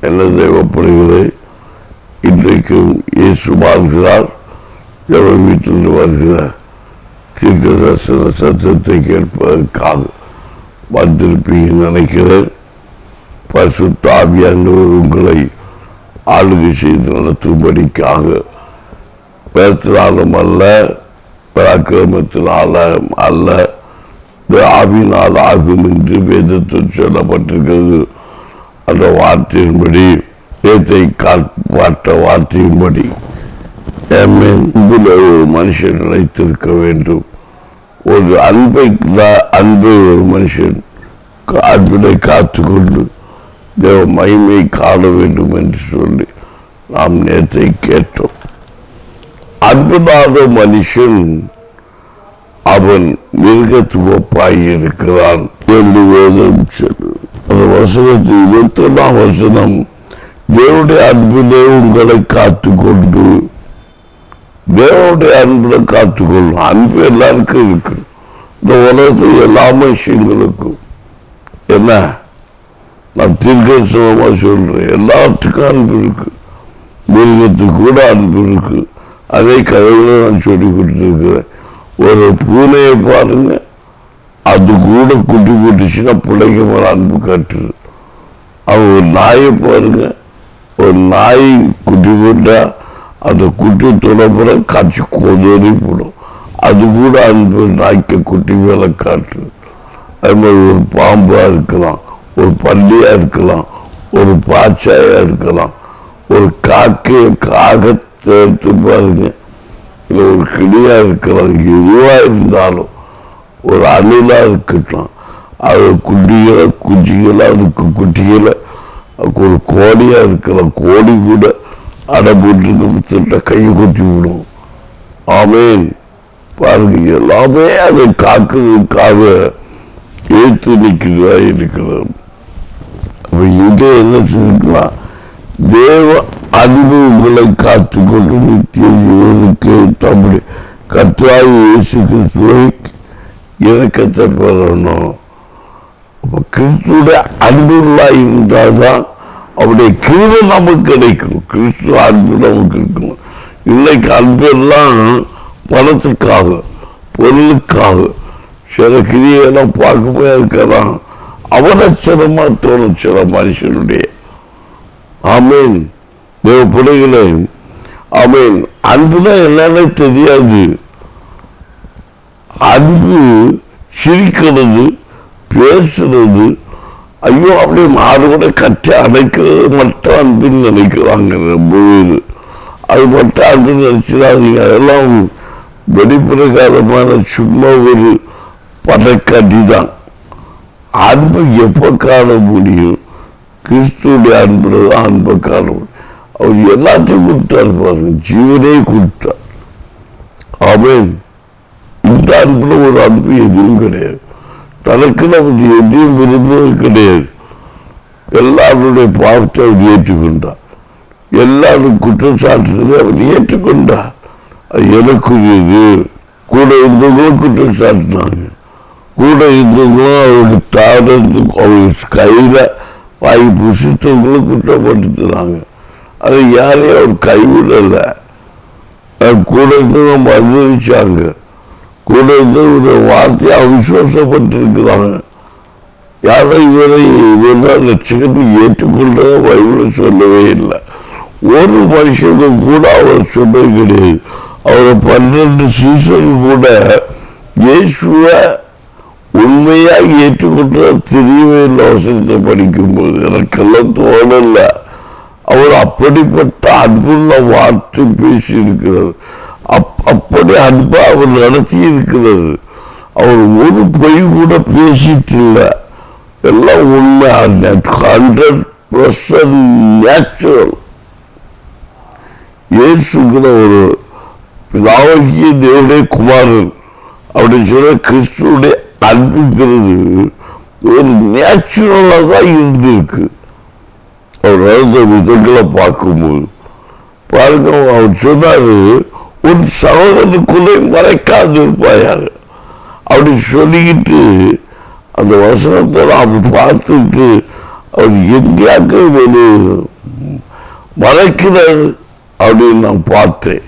என்ன தேவைப்படுகிறது? இன்றைக்கும் இயேசு வாழ்கிறார். எவர் வீட்டில் வருகிறார் தீர்க்க தரிசன சத்தத்தை கேட்பதற்காக வந்திருப்பீங்க நினைக்கிறேன். பரிசுத்த ஆவியானவர் உங்களை ஆளுகை செய்து நடத்தும்படிக்காக பேரத்தினாலும் அல்ல, பராக்கிரமத்தினாலும் அல்ல, ஆவினால் ஆகும் என்று வேதத்தில் சொல்லப்பட்டிருக்கிறது. அந்த வார்த்தையின்படி வேதத்தை காட்ட வார்த்தையின்படி ஒரு மனுஷன் நிலைத்திருக்க வேண்டும். ஒரு அன்பை ஒரு மனுஷன் அன்பினை காத்துக்கொண்டு தேவ மகிமை காண வேண்டும் என்று சொல்லி நாம் நேற்றை கேட்டோம். அன்புனாத மனுஷன் அவன் மிருகத்துக்கு ஒப்பாய் இருக்கிறான் என்று வேதம் சொல்லு. அந்த வசனத்தில் 21ஆம் வசனம், தேவனுடைய அன்பிலே உங்களை காத்துக்கொண்டு, தேவனுடைய அன்புல காத்துக்கொள்ளும். அன்பு எல்லாருக்கும் இருக்கு. இந்த உலகத்தில் எல்லா மனுஷங்களுக்கும் என்ன நான் தீர்க்கதரிசனமா சொல்றேன், எல்லாத்துக்கும் அன்பு இருக்கு. மிருகத்துக்கு கூட அன்பு இருக்கு. அதே கதைகளை நான் சொல்லி கொடுத்துருக்கிறேன். ஒரு பூனையை பாருங்க, அது கூட குட்டி போட்டுச்சுன்னா பிள்ளைக்கு மேல அன்பு காட்டுது. அவன் ஒரு நாயை பாருங்க, ஒரு நாய் குட்டி போட்டா அந்த குட்டி தொடப்புற காட்சி கொதறி போடும். அது கூட அன்பு நாய்க்கு குட்டி மேல காட்டுது. அது மாதிரி ஒரு பாம்பா இருக்கலாம், ஒரு பள்ளியா இருக்கலாம், ஒரு பாச்சாயா இருக்கலாம், ஒரு காகத்தை எடுத்து பாருங்க, இல்லை ஒரு கிளியா இருக்கலாம். எதுவா இருந்தாலும் ஒரு அணிலா இருக்கட்டும், அது குஞ்சிகளா அதுக்கு குட்டிகளை, ஒரு கோடியா இருக்கலாம், கோடி கூட அடைபட்டு கையை கொத்தி விடும். ஆமேன். பாருங்க, எல்லாமே அதை காக்கிறதுக்காக ஏற்று நிற்கிறதா இருக்கிறது. அப்ப இங்கே என்ன சொல்லிக்கலாம், தேவ அன்பு உங்களை காத்துக்கொண்டு நித்திய ஜீவனுக்கு தம்முடைய கர்த்தராகிய இயேசு கிறிஸ்துவை இறக்கத்தை பெறணும். அப்ப கிறிஸ்துடைய அன்புள்ளாய் இருந்தால்தான் அவருடைய கிருபை நமக்கு கிடைக்கும். கிறிஸ்து அன்பு நமக்கு இருக்கணும். இன்னைக்கு அன்பெல்லாம் பணத்துக்காக, பொருளுக்காக, சில கிரியெல்லாம் பார்க்கவே இருக்கலாம். அவலட்சணமா தோணும் சில மனுஷனுடைய. ஆமீன். தேவ பிள்ளைகளே, ஆமீன். அன்புதான் என்னன்னு தெரியாது. அன்பு சிரிக்கிறது, பேசுறது, ஐயோ அப்படியே மாறு கூட கட்டி அடைக்கிறது மட்டும் அன்புன்னு நினைக்கிறாங்க ரொம்ப பேர். அது மட்டும் அன்புன்னு நினைச்சிடாதீங்க. அதெல்லாம் வெளிப்பிரகாரமான சும்மா ஒரு பதக்காட்டி தான். அன்பு எப்போ காண முடியும்? கிறிஸ்துடைய அன்புல தான் அன்பை காண முடியும். அவர் எல்லாத்தையும் கொடுத்தாரு பாருங்க, ஜீவனே கொடுத்தார். ஆமேன். இந்த அன்புல ஒரு அன்பு எதுவும் கிடையாது. தனக்கு நமக்கு எதையும் விரும்புவது கிடையாது. எல்லாருடைய பாவத்தை அவர் ஏற்றுக்கொண்டார். எல்லாரும் குற்றச்சாட்டுகளை அவர் ஏற்றுக்கொண்டார். அது எனக்குரியது. கூட இருந்தவங்களும் குற்றம் சாட்டினாங்க. கூட இருந்தவங்களும் அவருடைய தாரத்துக்கு அவருடைய கையில வாங்கி புசித்தவங்களும் குற்றப்படுத்தினாங்க. அதை யாரையும் அவர் கைவிடலை. கூட இருந்தவங்க மறுதளிச்சாங்க. கூட இருந்த ஒரு வார்த்தையை அவிசுவாசப்பட்டிருக்கிறாங்க. யாரும் இவர்தான் லட்சகத்தை ஏற்றுக்கொண்டத பைபிள் சொல்லவே இல்லை. ஒரு மனுஷனும் கூட அவர் சொன்னது கிடையாது. அவரை 12 சீசன் கூட இயேசுவை உண்மையாக ஏற்றுக்கொண்ட தெரியவே இல்லை. வசனத்தை படிக்கும்போது எனக்கெல்லாம் தோணல. அவர் அப்படிப்பட்ட அன்புள்ள வார்த்தை பேசி இருக்கிறார். அப்படி அன்பா அவர் நடத்தி இருக்கிறது. அவர் ஒரு பொய் கூட பேசிட்டு இல்லை. எல்லாம் உண்மை. 100% நேச்சுரல். இயேசுங்கிற ஒரு பிதாவாகிய தேவனுடைய குமாரன் அப்படின்னு சொல்ல கிறிஸ்துடைய அன்புங்கிறது ஒரு நேச்சுரலா தான் இருந்திருக்கு. அவர் நடந்த விதங்களை பார்க்கும்போது பாருங்க, அவர் சொன்னாரு, ஒரு சகோதரனுக்குள்ளே மறைக்காது இருப்பாயாக அப்படி சொல்லிக்கிட்டு அந்த வசனத்தை நாம் பார்த்துட்டு அவர் எங்கேயாக்க ஒரு மறைக்கிறார் அப்படின்னு நான் பார்த்தேன்.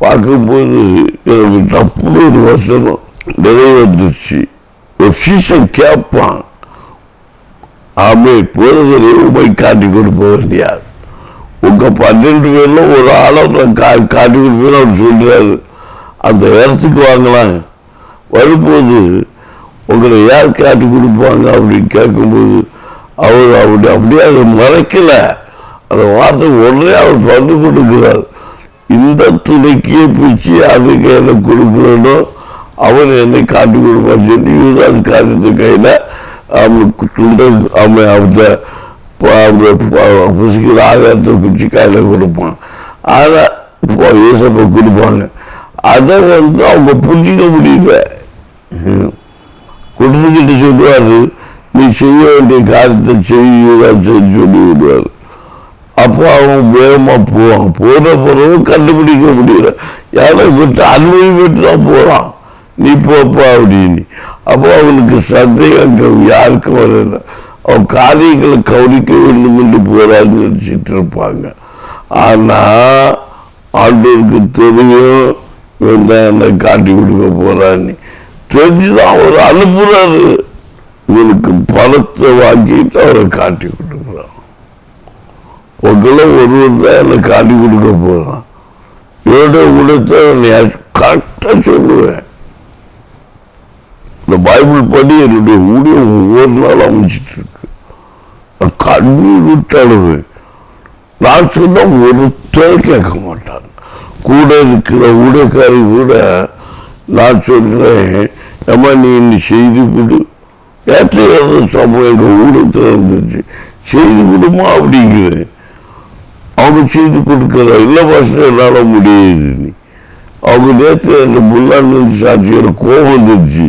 பார்க்கும்போது எனக்கு தப்புன்னு ஒரு வசனம் நிறைவேந்துச்சு. ஒரு சீசன் கேட்பான், ஆமே போதகரை உண்மை காட்டி கொடுப்பவர் யார்? உங்க 12 பேர்ல ஒரு ஆளை காட்டி கொடுப்பேன்னு அவர் சொல்றாரு. அந்த இடத்துக்கு வாங்கலாம், வரும்போது உங்களை யார் காட்டி கொடுப்பாங்க அப்படின்னு கேட்கும்போது அவர் அப்படியே அதை மறைக்கல. அந்த வார்த்தை உடனே அவர் வந்து கொடுக்கிறார். இந்த துணைக்கே பிச்சு அதுக்கு என்ன கொடுக்கிறனோ அவன் என்னை காட்டி கொடுப்பான்னு சொல்லி யூதாஸ் காரியத்து கையில அவனுக்கு துண்டை அந்த புசிக்கிற ஆகாரத்தை குச்சி கையில கொடுப்பான். ஆனா ஏசப்ப கொடுப்பாங்க. அதை அவங்க புரிஞ்சிக்க முடியல. கொடுத்துக்கிட்டு சொல்லுவாரு, நீ செய்ய வேண்டிய காரியத்தை செய்யுதான் சொல்லி விடுவாரு. அப்போ அவன் வேகமா போவான். போன பிறகு கண்டுபிடிக்க முடியல. யாரை விட்டு அனுமதி பெற்று தான் போறான், நீ போப்பா அப்படின்னு. அப்போ அவனுக்கு சந்தேகம் யாருக்கும் வரல. அவன் காரியங்களை கவனிக்க வேண்டும் என்று போறான்னு நினைச்சிட்டு இருப்பாங்க. ஆனா ஆண்டவருக்கு தெரியும் இவன் தான் என்னை காட்டி கொடுக்க போறான்னு. தெரிஞ்சுதான் அவர் அனுப்புறாரு. இவனுக்கு பணத்தை வாங்கிட்டு அவரை காட்டி கொடுக்குறான். உங்களை ஒருவர் தான் என்னை காட்டி கொடுக்க போறான். என்னுடைய உடத்தை கரெக்டா சொல்லுவேன். இந்த பைபிள் படி என்னுடைய ஊழியம் ஒவ்வொரு நாளும் அமைச்சிட்டு இருக்கு. நான் கண்ணீர் விட்டு அழுவேன். நான் சொன்னா ஒருத்தர் கேட்க மாட்டாங்க. கூட இருக்கிற ஊழியக்காரி கூட நான் சொல்றேன், ஏமா நீ இன்னி செய்தி கொடு. ஏற்ற சம்பவம் எங்க ஊடகத்தில் இருந்துச்சு, செய்தி கொடுமா அப்படிங்கிறேன். அவங்க செய்தி கொடுக்கற இல்லை பசங்க என்னால முடியாது. நீ அவங்க நேற்று அந்த முன்னாடி சாட்சியோட கோபம் வந்துருச்சு.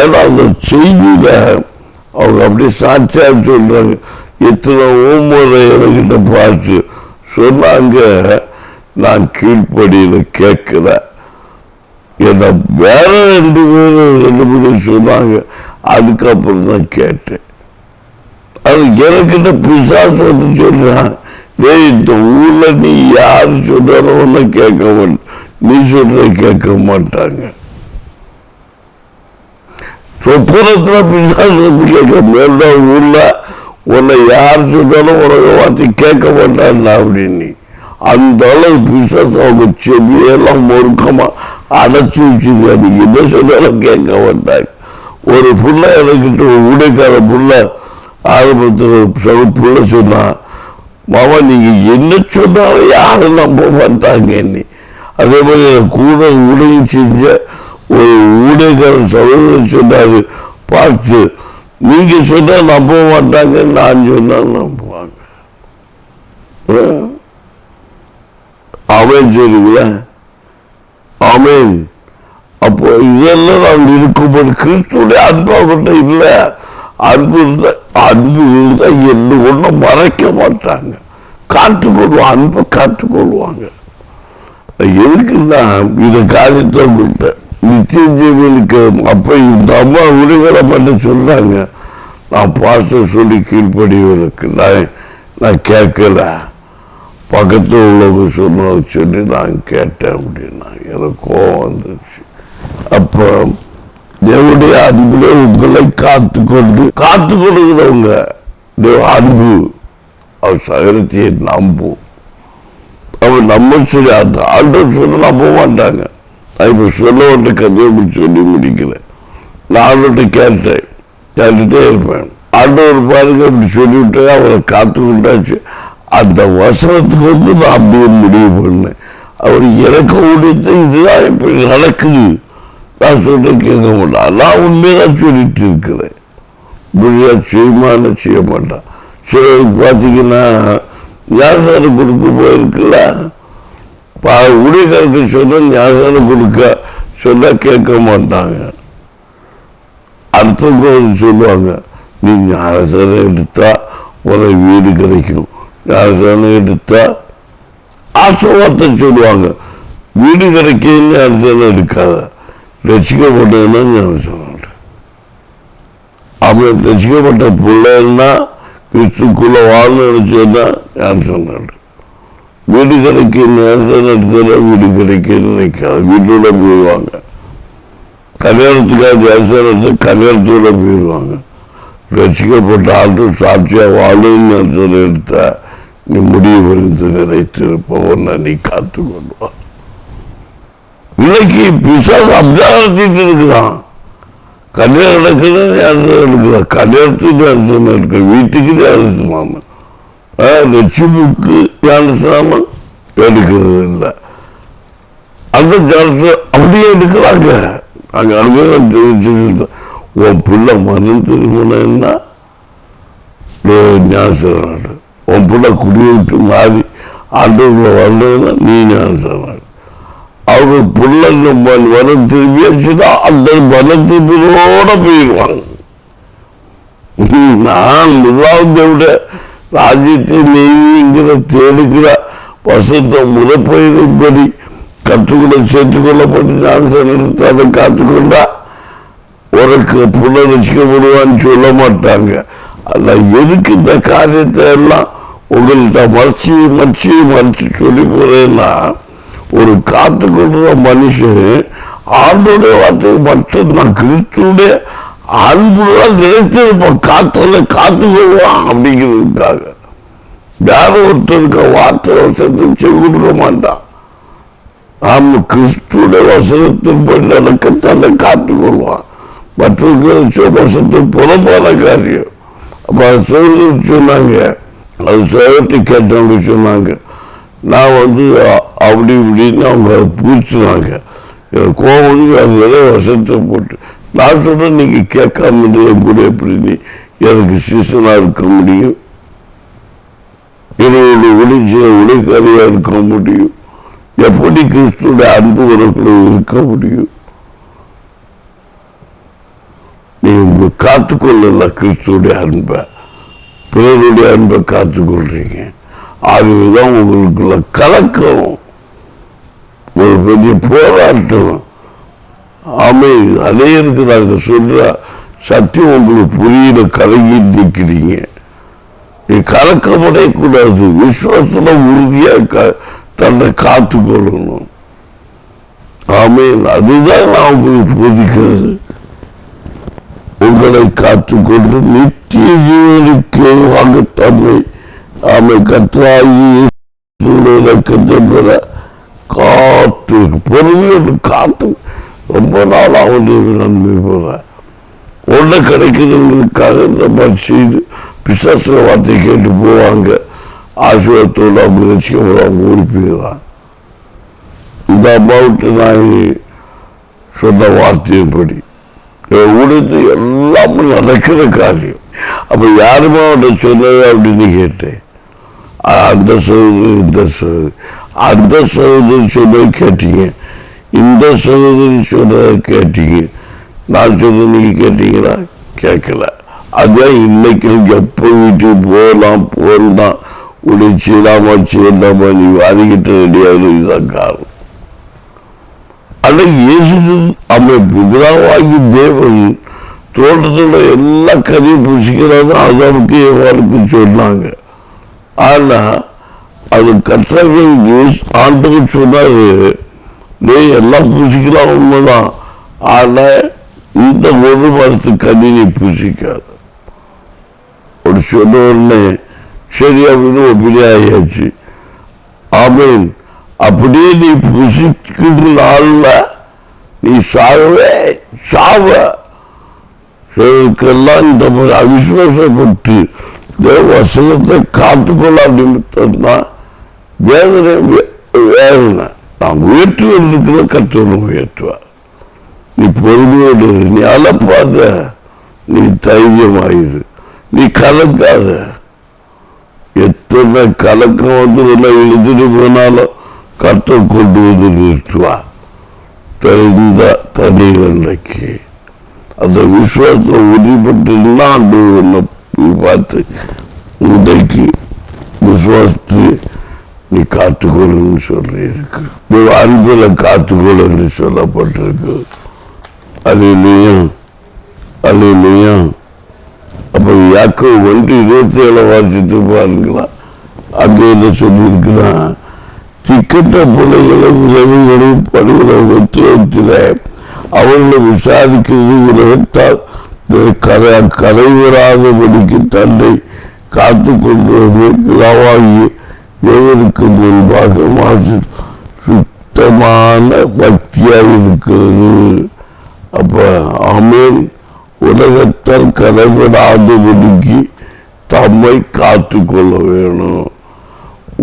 ஏன்னா அந்த செய்தியில அவங்க அப்படியே சாட்சியா சொல்றாங்க. எத்தனை ஓமுறை என்கிட்ட பார்த்து சொன்னாங்க, நான் கீழ்ப்படியில கேட்கல. என்ன வேற 2 பேரும் சொன்னாங்க. அதுக்கப்புறம் தான் கேட்டேன். அது எனக்கிட்ட பிசாசு வந்து சொல்றான், இந்த ஊர்ல நீ யாரு சொன்னாலும் ஒன்ன கேட்க மாட்டேன், நீ சொல்ற கேட்க மாட்டாங்க. சொப்புறத்துல பிசாசு கேட்க மேல ஊர்ல உன்னை யார் சொன்னாலும் உனக்கு வார்த்தை கேட்க மாட்டான் அப்படின்னு. அந்த அளவு பிசாசு அவங்க செவியெல்லாம் முறுக்கமா அடைச்சி வச்சுருக்கா. நீங்க என்ன சொன்னாலும் கேட்க மாட்டாங்க. ஒரு புள்ள எனக்கு உடைக்கார புள்ள ஆரம்பத்தில் புள்ள சொன்னா, மாமா நீங்க என்ன சொன்னாலும் யாரும் நம்ப மாட்டாங்க என்னை. அதே மாதிரி கூட உதவி செஞ்ச ஒரு ஊழியக்காரன் சகோதரன் சொன்னாரு, பார்த்து நீங்க சொன்னா நம்ப மாட்டாங்க, நான் சொன்னா நம்புவாங்க. அவன் சொல்லுங்களா, ஆமேன். அப்போ இதெல்லாம் நாம் இருக்கும்போது கிறிஸ்துடைய அன்பு அவர்கிட்ட இல்லை. அன்பு இருந்தா என்ன ஒன்றும் மறைக்க மாட்டாங்க, காத்துக்கொள்வாங்க, அன்பை காத்துக்கொள்வாங்க. எதுக்குன்னா இந்த காரியத்தை விட்டேன் நித்திய ஜீவனுக்கு. அப்ப இந்த அம்மா உரிகளை மட்டும் சொல்றாங்க, நான் பாஸ்டர் சொல்லி கீழ்ப்படிவதற்கு நான் கேட்கல, பக்கத்தில் உள்ளவங்க சொன்ன சொல்லி நான் கேட்டேன் அப்படின்னா எனக்கு கோபம் வந்துருச்சு. அப்ப தேவனுடைய அன்புல உங்களை காத்து கொடுக்கிறவங்க அன்பு அவர் சகலத்தையே நம்பும். அவன் நம்ம சொல்லி அந்த ஆண்டவர் சொல்ல நம்ப மாட்டாங்க. நான் இப்ப சொல்ல வந்த கதையை சொல்லி முடிக்கிறேன். நான் ஆண்டவர்கிட்ட கேட்டுட்டே இருப்பேன். ஆண்டவர் பாருங்க அப்படி சொல்லிவிட்டு அவரை காத்து கொண்டாச்சு. அந்த வசனத்துக்கு வந்து நான் அப்படியே முடிவு பண்ணேன். அவர் எனக்கு உடைத்த இதுதான் இப்ப நடக்குது, நான் சொல்ற கேட்க மாட்டான். நான் உண்மையதான் சொல்லிட்டு இருக்கிறேன். முடியா செய்யுமான்னு செய்ய மாட்டான். சிலருக்கு பார்த்தீங்கன்னா ஞானசாரம் கொடுக்க போயிருக்குல்ல, ஊழியக்காரருக்கு சொன்ன ஞானசாரம் கொடுக்க சொன்னா கேட்க மாட்டாங்க. அடுத்தவங்க சொல்லுவாங்க, நீ ஞானசாரம் எடுத்தா உனக்கு வீடு கிடைக்கும், ஞானசாரம் எடுத்தா ஆசீர்வாதத்தை சொல்லுவாங்க. வீடு கிடைக்கன்னு ஞானசாரம் எடுக்காத, ரசிக்கப்பட்டதுன்னா ஞானசாரம். அவன் ரசிக்கப்பட்ட பிள்ளைன்னா கிறிஸ்துக்குள்ள வாழணும்னு சொன்னா யார் சொன்னாரு? வீடு கிடைக்கும் நேரத்தில் வீடு கிடைக்குன்னு நினைக்காது, வீட்டோட போயிடுவாங்க. கல்யாணத்துக்காக நேரத்தை கல்யாணத்தோட போயிடுவாங்க. ரசிக்கப்பட்ட ஆண்டு சாட்சியா வாழும் நேரத்தில் எடுத்தா நீ முடிவு புரிந்து நினைத்திருப்பவன நீ காத்து கொள்வா. இன்னைக்கு பிசாசு அப்தாரத்திட்டு இருக்கிறான். கல்யாணம் நடக்குது நேரத்தில் இருக்கிறான், கல்யாணத்துக்கு நேரத்தில் இருக்க, வீட்டுக்கு நேரத்துமாம லட்சுமிக்கு ஞானஸ்நானம் எடுக்கிறது இல்லை. அந்த ஞானத்தை அப்படியே எடுக்கிறாங்க. அங்கே அனுபவம் உன் பிள்ளை மனம் திருமணம்னா ஞானஸ்நானம், உன் பிள்ளை குடிவிட்டு மாறி ஆண்டவர்களை வந்ததுன்னா நீ ஞானஸ்நானம். அவங்க பிள்ளைங்க மனம் திரும்பியாச்சுன்னா அந்த மனம் திரும்பியோட போயிடுவாங்க. நான் முதலாவது விட ராஜ்யத்தை நெய்ங்கிற தேடுகிற வசத்தை முறைப்பயிரின்படி கற்றுக்கொள்ள சேர்த்துக்கொள்ளப்பட்டு ஞானஸ்நானத்தை அதை காத்துக்கொண்டா உனக்கு புனரட்சிக்கப்படுவான்னு சொல்ல மாட்டாங்க. அல்ல எதுக்கு இந்த காரியத்தை எல்லாம் உங்கள்கிட்ட மறைச்சு சொல்லி போறேன்னா, ஒரு காத்துக்கொள்ற மனுஷன் ஆண்டோடைய வார்த்தை மட்டும்தான் கிறிஸ்துடைய அன்புதான் நினைத்திருப்பான். காத்துக்கொள்வான் அப்படிங்கிறதுக்காக வேற ஒருத்தருக்கு வார்த்தை வசத்தை செவி கொடுக்க மாட்டான். நாம கிறிஸ்துடைய வசனத்தின் நடக்கத்தான காத்துக்கொள்வான். மற்றவர்கள் வசத்தில் புறம்பான காரியம். அப்ப அது சொன்னாங்க, அது சேவத்தை கேட்டவங்க சொன்னாங்க, நான் அப்படி இப்படின்னு அவங்க பூச்சினாங்க. எனக்கு கோவம் அந்த வசத்தை போட்டு நான் சொல்றேன், நீங்க கேட்காம என் கூட எப்படி நீ எனக்கு சீசனா இருக்க முடியும்? என்னோட உடைக்காரியா இருக்க முடியும்? எப்படி கிறிஸ்துடைய அன்பு உறவுகளை இருக்க முடியும்? நீங்க காத்துக்கொள்ளல கிறிஸ்துடைய அன்பை, பிறருடைய அன்பை காத்துக்கொள்றீங்க. ஆகவேதான் உங்களுக்குள்ள கலக்கம், ஒரு பெரிய போராட்டம். ஆமை அநேகருக்கு நாங்க சொல்ற சத்தியம் உங்களுக்கு புரியல, கலங்கி நிற்கிறீங்க. நீ கலக்கமடையக்கூடாது, விசுவாசத்துல உறுதியா தன்னை காத்துக்கொள்ளணும். ஆமை அதுதான் நான் உங்களுக்கு போதிக்கிறது. உங்களை காத்துக்கொண்டு நித்திய ஜீவனுக்கு வாங்கத்தன்மை ஆமை கற்றாகி பெற காத்து பொறுமையோடு காத்து ரொம்ப நாள் அவனுடைய நன்மை போற ஒன்றை கிடைக்கிறவங்களுக்காக இந்த மாதிரி செய்து பிசாசுல வார்த்தை கேட்டு போவாங்க. ஆசீர்வாதத்தோடு அவங்க ரசிக்கப்படாம ஓடி போயிடுறான். இந்த அம்மாவுக்கு நான் சொன்ன வார்த்தையின்படி ஊடகத்து எல்லாமே நடக்கிற காரியம். அப்ப யாருமே அவன் சொன்னது அப்படின்னு கேட்டேன். அந்த சகோதரி இந்த சகோதரி, அந்த சகோதரி சொன்னது கேட்டீங்க, இந்த சகோதரி சொன்னதை கேட்டீங்க, நான் சொன்ன நீங்க கேட்டீங்களா? கேட்கல. அதான் இன்னைக்கு எப்போ வீட்டுக்கு போகலாம் உடைய செய்யலாமா நீ வாதிக்கிட்ட ரெடியாக இதுதான் காரணம். அன்னைக்கு இயேசு அமைப்பு பிதாவாகி தேவன் தோட்டத்தோட எல்லா கதையும் புசிக்கிறாங்க. அதற்கு எவ்வாறுக்கு சொன்னாங்க. ஆனா அது கற்றார்கள் ஆண்டுகள் சொன்னாரு, நீ எல்லாம் பூசிக்கலாம் உண்மைதான், ஆனா இந்த ஒரு மரத்து கனி நீ பூசிக்காது ஒரு சொன்ன உடனே சரி அப்படின்னு ஒப்பினியாயாச்சு. ஆமீன். அப்படியே நீ புசிக்கிற நாள்ல நீ சாவ எல்லாம் இந்த அவிசுவாசப்பட்டு வசனத்தை காத்துக்கொள்ள நிமித்தம்னா வேதனை நான் உயர்த்துவது இருக்கிற கத்தவனும் உயர்த்துவார். நீ பொறுமையோடு, நீ அலப்பாத, நீ தைரியமாயிரு, நீ கலக்காத. எத்தனை கலக்கம் இழுத்துட்டு போனாலும் கர்த்தர் கொண்டு வந்து நிறுத்துவார். தெரிந்த தண்ணீரன்றைக்கு அந்த விசுவாசத்தை உறுதிப்பட்டு ஆண்டு பார்த்து இன்றைக்கு விசுவாசத்தை நீ காத்துக்கொள்ளுன்னு சொல்லி இருக்கு. அன்புல காத்துக்கொள்ளுன்னு சொல்லப்பட்டிருக்கு. அல்லேலூயா அல்லேலூயா அப்ப யாக்கோபு 1:27 வாசித்து பாருங்களா. அங்கே என்ன சொல்லியிருக்குன்னா, திக்கற்ற பிள்ளைகளை உதவிகளை படுகிற உத்தியோகத்தில அவர்களை விசாரிக்கிறது உலகத்தால் கரைவராதபடிக்கு தன்னை காத்து கொண்டு பிதாவாகிய தேவனுக்கு முன்பாக சுத்தமான பக்தியாக இருக்கிறது. அப்ப ஆமென். உலகத்தால் கரைபடாதபடிக்கு தம்மை காத்து கொள்ள வேணும்.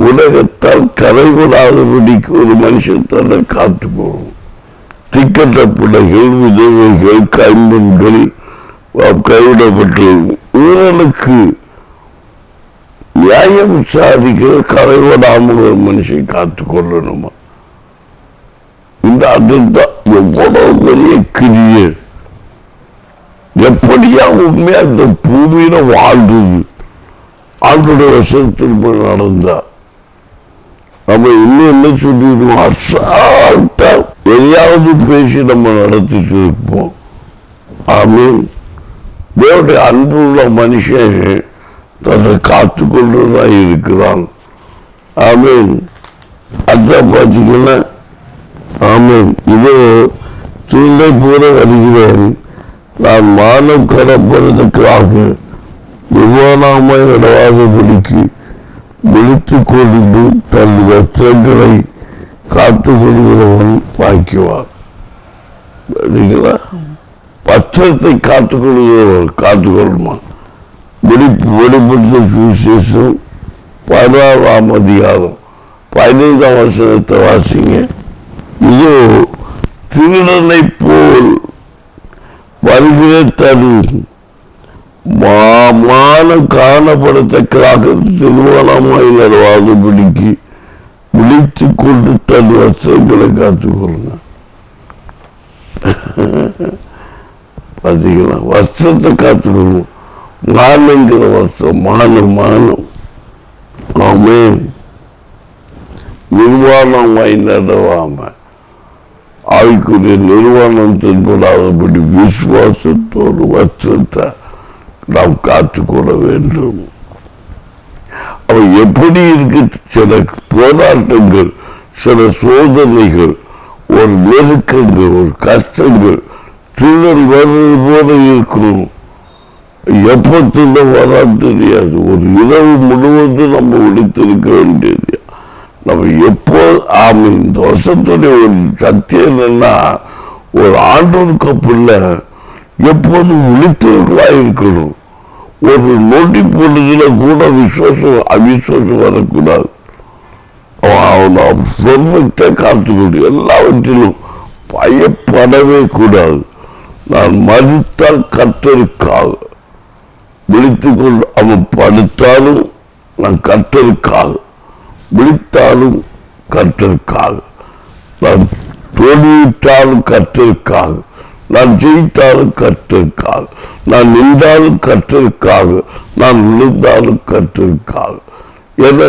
உலகத்தால் கரைபடாதபடிக்கு ஒரு மனுஷன் தன்னை காத்துக்கொள்ளும். திக்கற்ற பிள்ளைகள், விதவைகள், கைம்பெண்கள், கைவிடப்பட்டவர்கள் இவர்களுக்கு நியாயம் விசாரிக்கிற கரைபடாமல் ஒரு மனுஷன் காத்துக்கொள்ளணுமா? இந்த அதுதான் எவ்வளவு பெரிய கிரியை. எப்படியா உண்மையா இந்த பூமியில வாழ்ந்தது ஆண்டோட வசனத்தில் போய் நடந்தா நம்ம இன்னும் என்ன சொல்லிடுவோம்? அசால்ட்டா எதையாவது பேசி நம்ம நடத்திட்டு இருப்போம். ஆமீன். தேவனுடைய அன்புள்ள மனுஷன் தன்னை காத்து கொண்டுதான் இருக்கிறான். ஆமீன். அதான் பார்த்தீங்கன்னா, ஆமீன். இதோ தூண்டை போல வருகிறேன், நான் மானம் கடப்பதற்காக விமானமாய் நடவாதபடிக்கு விழித்து கொண்டு தன் வஸ்திரங்களை காத்து கொள்கிறவன் வாய்க்குவான். வஸ்திரத்தை காத்துக் கொள்கிறவன் காத்துக்கொள்ளுமா? வெளிப்படுத்த சுவிசேஷம் 16ஆம் அதிகாரம் 15ஆம் வசனத்தை வாசிங்க. இதோ திருடனை போல் வருகிற தன் மானம் காணப்படத்தக்கதாக திருமணமாய் நடவாதபடிக்கு விழித்து கொண்டு தன் வஸ்திரங்களை காத்துக்கொள்ளுங்க. பார்த்தீங்களா? வஸ்திரத்தை காத்துக்கொள்ளும். மானங்கிற வஸ்திரம், மானம். ஆமென். நிர்வாணமாய் நடவாம ஆவிக்குரிய நிர்வாணம் தென்படாதபடி விசுவாசத்தோடு வஸ்திரத்தை நாம் காத்துக்கொள்ள வேண்டும். அவன் எப்படி இருக்கு? சில போராட்டங்கள், சில சோதனைகள், ஒரு நெருக்கங்கள், ஒரு கஷ்டங்கள், திருடன் வர்றது போல இருக்கணும். எப்போ திருடன் வரான்னு தெரியாது. ஒரு இரவு முழுவதும் நம்ம விழித்திருக்க வேண்டியது. நம்ம எப்போ இந்த வருஷத்துடைய ஒரு சத்தியம் என்னன்னா, ஒரு ஆண்டோருக்கு பிள்ளை எப்போதும் விழித்திருக்கா இருக்கணும். ஒரு நோட்டி பொழுதுல கூட அவிசுவாசம் வரக்கூடாது. அவன் பெர்ஃபெக்டா காத்துக்கொண்டு எல்லாவற்றிலும் பயப்படவே கூடாது. நான் மதித்தால் கர்த்தருக்காக விழித்துக் கொண்டு, அவன் படுத்தாலும் நான் கர்த்தருக்காக, விழித்தாலும் கர்த்தருக்காக, நான் தோல்வியிட்டாலும் கர்த்தருக்காக, நான் ஜெயித்தாலும் கர்த்தருக்காக, நான் நின்றாலும் கர்த்தருக்காக, நான் விழுந்தாலும் கர்த்தருக்காக. ஏன்னா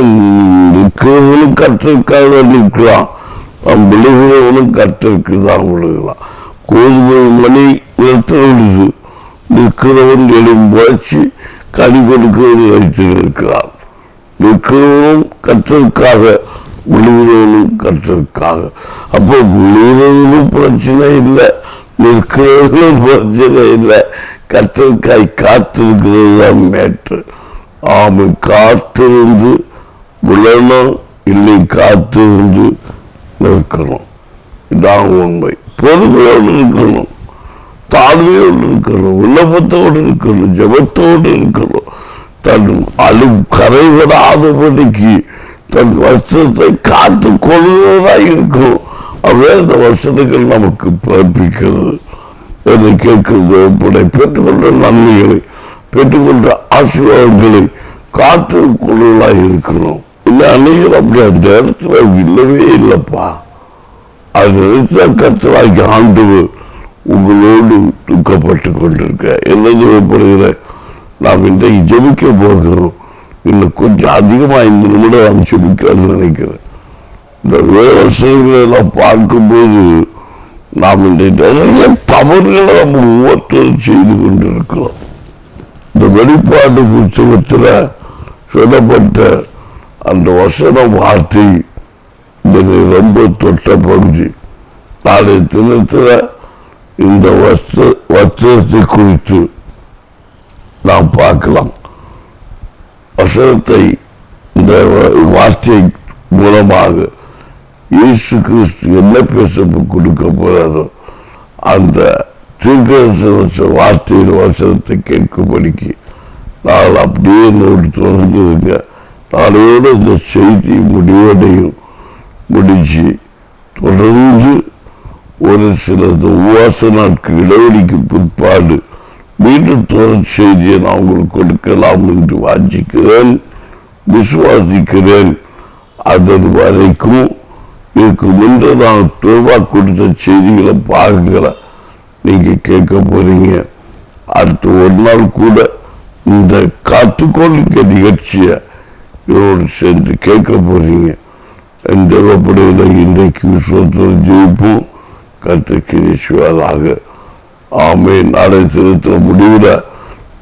நிற்கிறவனும் கர்த்தருக்காக நிற்கலாம், நாம் விழுகிறவனும் கர்த்தருக்கு தான் விழுகலாம். கோதுமை மணி நிறுத்தவிடுது, நிற்கிறவன் எழும்பி கனி கொடுக்கிறவன் வைத்து நிற்கிறான். நிற்கிறவனும் கர்த்தருக்காக, விழுகிறவனும் கர்த்தருக்காக. அப்போ விழுகிறவனும் பிரச்சனை இல்லை, நிற்கிறவர்களும் பிரச்சனை இல்லை. கர்த்தருக்காய் காத்திருக்கிறது தான் மேற்று. ஆமை காத்திருந்து விழணும், இல்லை காத்திருந்து நிற்கணும். இதான் உண்மை. பொறுமையோடு இருக்கணும், தாழ்மையோடு இருக்கணும், விண்ணப்பத்தோடு இருக்கணும், ஜபத்தோடு இருக்கணும். தன் கரைவிடாதபடிக்கு தன் வஸ்திரத்தை காத்து கொள்வதாக இருக்கும். அப்படியே அந்த வசனங்கள் நமக்கு பிறப்பிக்கிறது. என்னை கேட்கிறது எப்படி பெற்றுக்கொண்ட நன்மைகளை, பெற்றுக்கொண்ட ஆசீர்வாதங்களை காத்து கொள்வதாக இருக்கணும். இல்லை அன்னைகள் அப்படி அந்த இடத்துல இல்லவே இல்லைப்பா. அது நினைத்த கர்த்தராகி ஆண்டவர் உங்களோடு துக்கப்பட்டு கொண்டிருக்க என்ன தேவைப்படுகிற. நாம் இன்றைக்கு ஜெபிக்க போகிறோம். இன்னும் கொஞ்சம் அதிகமாக 5 நிமிடம் நாம் ஜெபிக்கணும்னு நினைக்கிறேன். இந்த விவசாயங்களை எல்லாம் பார்க்கும்போது நாம் இன்றைக்கு நிறைய தவறுகளை நம்ம ஒவ்வொருத்தரும் செய்து கொண்டிருக்கிறோம். இந்த வெளிப்பாடு புத்தகத்தில் சொல்லப்பட்ட அந்த வசன வார்த்தை ரொம்ப தொட்ட பகுதி. நாளைய தினத்தில் இந்த வஸ்திரத்தை குறித்து நாம் பார்க்கலாம். வசனத்தை இந்த வார்த்தை மூலமாக இயேசு கிறிஸ்து என்ன பேச கொடுக்க போறாரோ அந்த தீர்க்க வார்த்தையின் வசனத்தை கேட்கும்படிக்கு நான் அப்படியே நோடு தொடர்ந்துருங்க. நாளையோடு இந்த செய்தி முடிவடையும். முடிச்சு தொடர்ந்து ஒரு சில உபவாச நாட்கள் இடைவெளிக்கு பிற்பாடு மீண்டும் தொடர் செய்தியை நான் உங்களுக்கு கொடுக்கலாம் என்று வாஞ்சிக்கிறேன், விசுவாசிக்கிறேன். அதன் வரைக்கும் இருக்கும் என்று நான் தோபா கொடுத்த செய்திகளை பாருங்கள நீங்க கேட்க போறீங்க. அடுத்த ஒரு நாள் கூட இந்த காத்துக்கொள்ளுங்க நிகழ்ச்சியை இவரோடு சேர்ந்து கேட்க போறீங்க. என்ற வகையில் இன்றைக்கு விசுவாசத்தோடு ஜெயிப்போம். கர்த்தர் ஆமென். நாளை தினத்தில் முடிவில்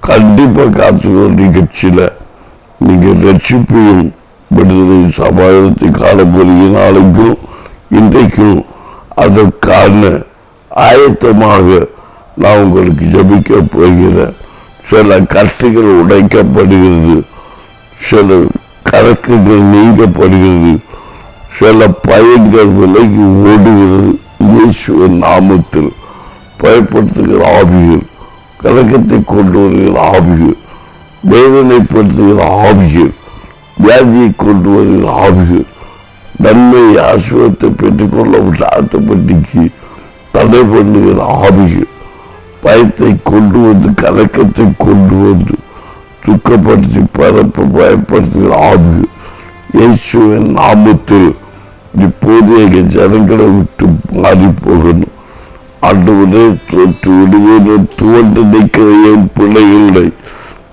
கண்டிப்பாக காத்துக்கொள் நிகழ்ச்சியில் நீங்கள் ரட்சிப்பையும் விடுதலையும் சமாதானத்தை காண போறீங்க. நாளைக்கும் இன்றைக்கும் அதற்கான ஆயத்தமாக நான் உங்களுக்கு ஜபிக்க போகிறேன். சில கட்டுகள் உடைக்கப்படுகிறது, சில கணக்குகள் நீங்கப்படுகிறது, சில பயங்கள் விலகி ஓடுகிறது. இயேசுவின் நாமத்தில் பயப்படுத்துகிற ஆவிகள், கலக்கத்தை கொண்டு வருகிற ஆவிகள், வேதனைப்படுத்துகிற ஆவிகள், வியாதியை கொண்டு வருகிற ஆவிகள், நன்மை ஆசிரியத்தை பெற்றுக்கொள்ள விடாதபடிக்கு தடை பண்ணுகிற ஆவிகள், பயத்தை கொண்டு வந்து கலக்கத்தை கொண்டு வந்து துக்கப்படுத்தி பயப்படுத்துகிற ஆவிகள் இயேசுவின் நாமத்தில் இப்போது எங்கள் ஜனங்களை விட்டு மாறி போகணும். ஆண்டவரே தொற்று விடுவேன் துவண்டு நிற்கிற என் பிள்ளைகளை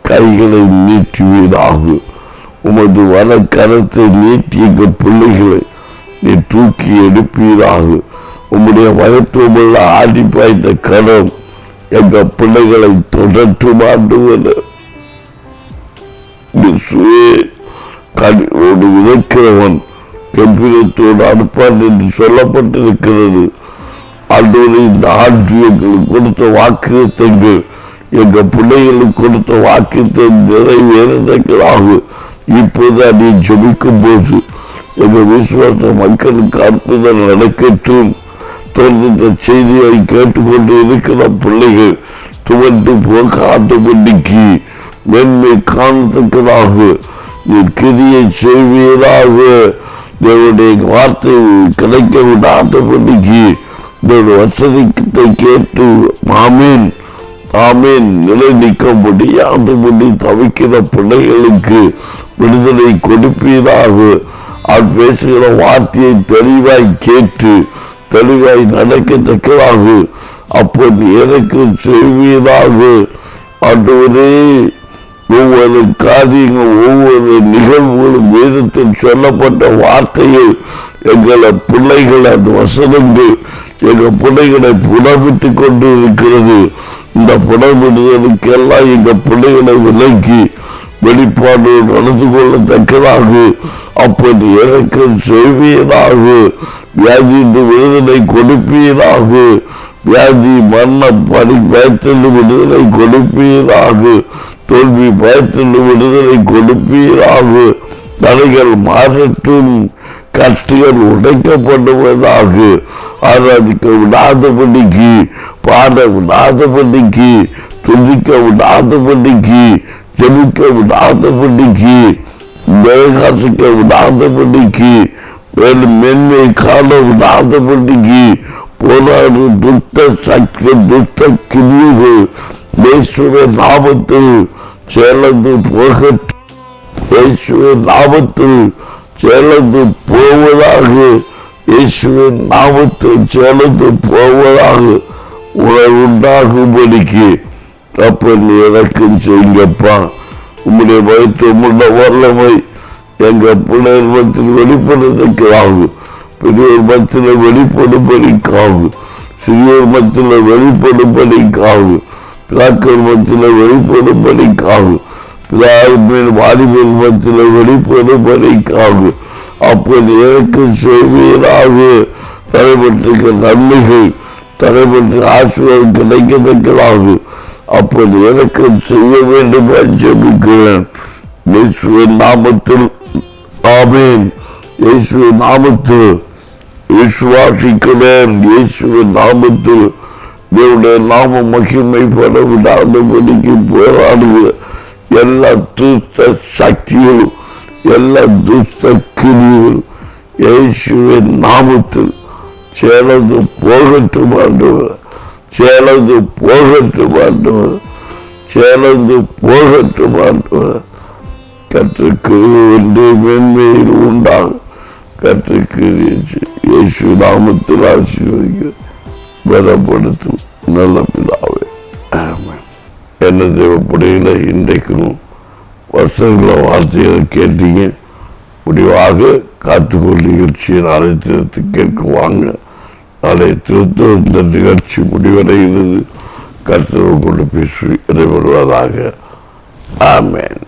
கைகளை நீட்டுவீராகும். உமது வல கரத்தை நீட்டி எங்கள் பிள்ளைகளை நீ தூக்கி எடுப்பீராகும். உம்முடைய மகத்துவமுள்ள ஆடி பாய்ந்த கரம் எங்கள் பிள்ளைகளை தொடர்ந்து மாண்டுவது. விதைக்கிறவன் கம்பீரத்தோடு அனுப்பான் என்று சொல்லப்பட்டிருக்கிறது. ஆண்டவரே, இந்த ஆண்டு எங்களுக்கு கொடுத்த வாக்குத்தங்கள், எங்க பிள்ளைகளுக்கு கொடுத்த வாக்குத்தை நிறைவேறதற்காக இப்போது அதை ஜபிக்கும் போது எங்க விசுவாச மக்களுக்கு அற்புதம் நடக்கட்டும். தொடர்ந்த செய்தியை கேட்டுக்கொண்டு இருக்கிற பிள்ளைகள் துவண்டு போக்காட்டு பண்ணிக்கு மென்மை காணத்தக்கதாக நீ கிரியை செய்வீராக. தேவனுடைய வார்த்தை கிடைக்க விடாதபடிக்கு வசனத்தை கேட்டு ஆமீன் ஆமீன் நிலை நிற்க முடியாதபடி தவிக்கிற பிள்ளைகளுக்கு விடுதலை கொடுப்பீராக. அவர் பேசுகிற வார்த்தையை தெளிவாய் கேட்டு தெளிவாய் நடக்கத்தக்கதாக அப்போ எனக்கு செய்வீராக. ஆண்டவரே, ஒவ்வொரு காரியங்கள் ஒவ்வொரு நிகழ்வுகளும் வேதத்தில் சொல்லப்பட்ட வார்த்தையில் எங்களை பிள்ளைகள் அந்த வசனங்கள் எங்கள் பிள்ளைகளை புடமிட்டு கொண்டு இருக்கிறது. இந்த புடமிடுதலுக்கு எல்லாம் எங்கள் பிள்ளைகளை விலக்கி வெளிப்பாடு நடந்து கொள்ளத்தக்கதாக அப்படி எனக்கு செய்வீராக. வியாதியின் விடுதலை கொடுப்பீராக. வியாதி மரண பயத்தில் விடுதலை கொடுப்பீராக. தோல்வி பயத்தில் விடுதலை கொடுப்பீராக. தடைகள் மாறட்டும், கட்டுகள் உடைக்கப்படுவதாக. ஆராதிக்க விடாதபடிக்கு, பாட விடாதபடிக்கு, துதிக்க விடாதபடிக்கு, ஜெபிக்க விடாதபடிக்கு, பிரகாசிக்க விடாதபடிக்கு, மேலும் மென்மை காண விடாதபடிக்கு போராடு துத்த சக்தி துத்த கிரிகள் இயேசுவின் நாமத்தில் சேர்ந்து போகட்டும். இயேசுவின் நாமத்தில் சேர்ந்து போவதாக. இயேசுவின் நாமத்தில் சேர்ந்து போவதாக உணர்வு உண்டாகும்படிக்கு அப்பன் எனக்கும் செய்யுங்கப்பா. உம்முடைய மகத்துவமுள்ள வல்லமை எங்க பிள்ளைகள் மத்தியில் வெளிப்படுவதற்காகும், பெரியோர் மத்தியில் வெளிப்படும்படிக்காகும், சிறியோர் மத்தியில் வெளிப்படும்படிக்காகும், பிதாக்கள் மத்தியில் வெளிப்படும்படிக்காக, பிதாவின் வாலிபர் மத்தியில் வெளிப்படும்படிக்காக அப்போது எனக்கு செய்வீராக. தடைபட்டிருக்க நன்மைகள், தடைபட்டு ஆசீர்வாதம் கிடைக்கத்தக்கதாக அப்போது எனக்கு செய்ய வேண்டும் ஜெபிக்கிறேன் இயேசுவின் நாமத்தில். ஆமென். இயேசுவின் நாமத்தில் விசுவாசிக்கிறேன். இயேசுவின் நாமத்தில் தேவனுடைய நாம மகிமைப்பட விடாதபடிக்கு போராடுகிற எல்லா துஷ்ட சக்திகளும், எல்லா துஷ்ட கிரிகளும் இயேசுவின் நாமத்தில் சேலந்து போகட்டும் ஆண்டவர், சேலந்து போகட்டும் ஆண்டவர், சேலந்து போகட்டும் ஆண்டவர். கர்த்தருக்கு ஒன்று மேன்மையில் உண்டாகும். கர்த்தருக்கு இயேசு நாமத்தில் ஆசீர்வதிக்க பலப்படுத்தும் நல்ல பிதாவே. ஆமென். என்ன தேவைப்படையில இன்றைக்கும் வருஷங்கள வார்த்தைகளை கேட்டீங்க. முடிவாக காத்துக்கொள் நிகழ்ச்சியின் அழைத்து கேட்குவாங்க. நாளை திருத்த இந்த நிகழ்ச்சி முடிவடைகிறது. கர்த்தர் கொண்டு பேசி இடைபெறுவதாக. ஆமென்.